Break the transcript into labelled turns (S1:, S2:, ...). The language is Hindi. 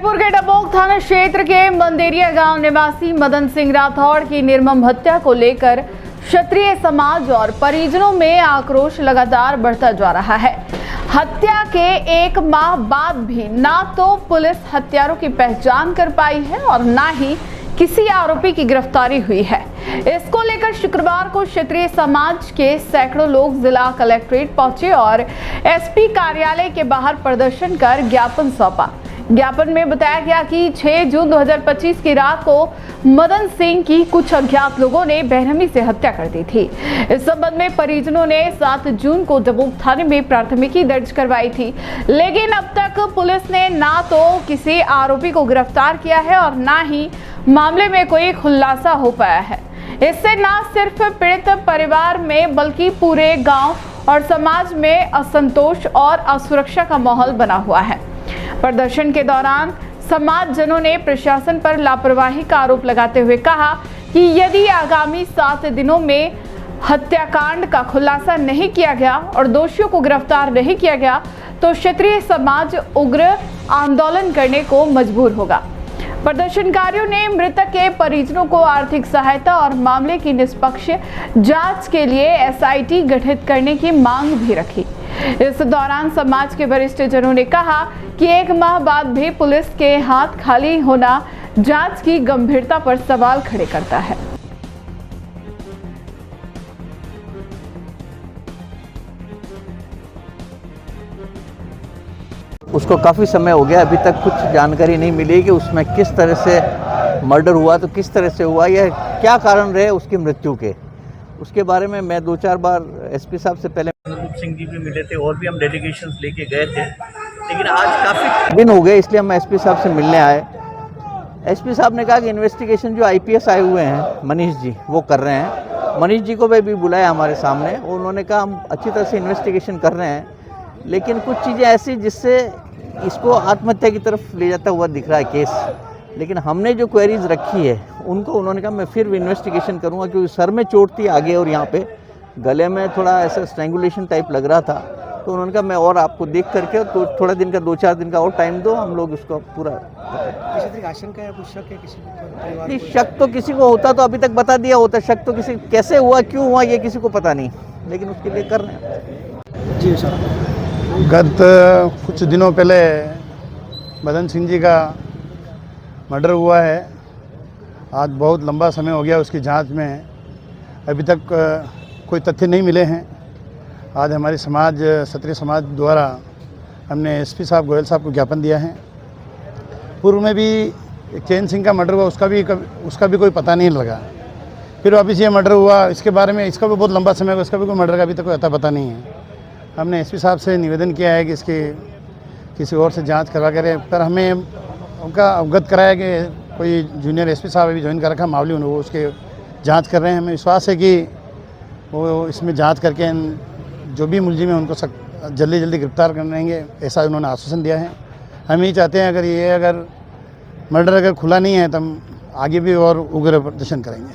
S1: जयपुर के डबोक थाना क्षेत्र के मंदेरिया गांव निवासी मदन सिंह राठौड़ की निर्मम हत्या को लेकर क्षत्रिय समाज और परिजनों में आक्रोश लगातार बढ़ता जा रहा है। हत्या के एक माह बाद भी ना तो पुलिस हत्यारों की पहचान कर पाई है और ना ही किसी आरोपी की गिरफ्तारी हुई है। इसको लेकर शुक्रवार को क्षत्रिय समाज के सैकड़ों लोग जिला कलेक्ट्रेट पहुंचे और एसपी कार्यालय के बाहर प्रदर्शन कर ज्ञापन सौंपा। ज्ञापन में बताया गया कि 6 जून 2025 की रात को मदन सिंह की कुछ अज्ञात लोगों ने बेरहमी से हत्या कर दी थी। इस संबंध में परिजनों ने 7 जून को डबोक थाने में प्राथमिकी दर्ज करवाई थी, लेकिन अब तक पुलिस ने ना तो किसी आरोपी को गिरफ्तार किया है और ना ही मामले में कोई खुलासा हो पाया है। इससे न सिर्फ पीड़ित परिवार में बल्कि पूरे गांव और समाज में असंतोष और असुरक्षा का माहौल बना हुआ है। प्रदर्शन के दौरान समाजजनों ने प्रशासन पर लापरवाही का आरोप लगाते हुए कहा कि यदि आगामी 7 दिनों में हत्याकांड का खुलासा नहीं किया गया और दोषियों को गिरफ्तार नहीं किया गया तो क्षत्रिय समाज उग्र आंदोलन करने को मजबूर होगा। प्रदर्शनकारियों ने मृतक के परिजनों को आर्थिक सहायता और मामले की निष्पक्ष जांच के लिए एसआईटी गठित करने की मांग भी रखी। इस दौरान समाज के वरिष्ठ जनों ने कहा कि एक माह बाद भी पुलिस के हाथ खाली होना जांच की गंभीरता पर सवाल खड़े करता है।
S2: उसको काफ़ी समय हो गया, अभी तक कुछ जानकारी नहीं मिली कि उसमें किस तरह से मर्डर हुआ, तो किस तरह से हुआ या क्या कारण रहे उसकी मृत्यु के। उसके बारे में मैं 2-4 बार एसपी साहब से पहले
S3: सिंह जी भी मिले थे और भी हम डेलीगेशंस लेके गए थे, लेकिन आज काफ़ी
S2: दिन हो गए, इसलिए हम एसपी साहब से मिलने आए। एसपी साहब ने कहा कि इन्वेस्टिगेशन जो आईपीएस आए हुए हैं मनीष जी वो कर रहे हैं। मनीष जी को भी बुलाया हमारे सामने, उन्होंने कहा हम अच्छी तरह से इन्वेस्टिगेशन कर रहे हैं, लेकिन कुछ चीज़ें ऐसी जिससे इसको आत्महत्या की तरफ ले जाता हुआ दिख रहा है केस। लेकिन हमने जो क्वेरीज रखी है उनको उन्होंने कहा मैं फिर इन्वेस्टिगेशन करूंगा, क्योंकि सर में चोट थी आगे और यहाँ पे गले में थोड़ा ऐसा स्ट्रैंगुलेशन टाइप लग रहा था। तो उन्होंने कहा मैं और आपको देख करके तो थोड़ा दिन का 2-4 दिन का और टाइम दो, हम लोग उसको पूरा।
S4: किसी तरह आशंका या कुछ शक है किसी को?
S2: नहीं, शक तो किसी को होता तो अभी तक बता दिया होता। शक तो किसी कैसे हुआ क्यों हुआ ये किसी को पता नहीं, लेकिन उसके लिए कर रहे हैं।
S4: जी सर,
S5: गत कुछ दिनों पहले मदन सिंह जी का मर्डर हुआ है। आज बहुत लंबा समय हो गया उसकी जांच में, अभी तक कोई तथ्य नहीं मिले हैं। आज हमारी समाज क्षत्रिय समाज द्वारा हमने एसपी साहब गोयल साहब को ज्ञापन दिया है। पूर्व में भी एक चैन सिंह का मर्डर हुआ, उसका भी कोई पता नहीं लगा। फिर वापस ये मर्डर हुआ, इसके बारे में इसका भी बहुत लंबा समय हुआ, इसका भी कोई मर्डर का अभी तक कोई अता पता नहीं है। हमने एसपी साहब से निवेदन किया है कि इसकी किसी और से जांच करवा करें, पर हमें उनका अवगत कराया कि कोई जूनियर एसपी साहब अभी ज्वाइन कर रखा मामले, वो उसके जांच कर रहे हैं। हमें विश्वास है कि वो इसमें जांच करके जो भी मुलजिम है उनको जल्दी गिरफ्तार कर लेंगे, ऐसा उन्होंने आश्वासन दिया है। हम यही चाहते हैं अगर मर्डर खुला नहीं है तो हम आगे भी और उग्र प्रदर्शन करेंगे।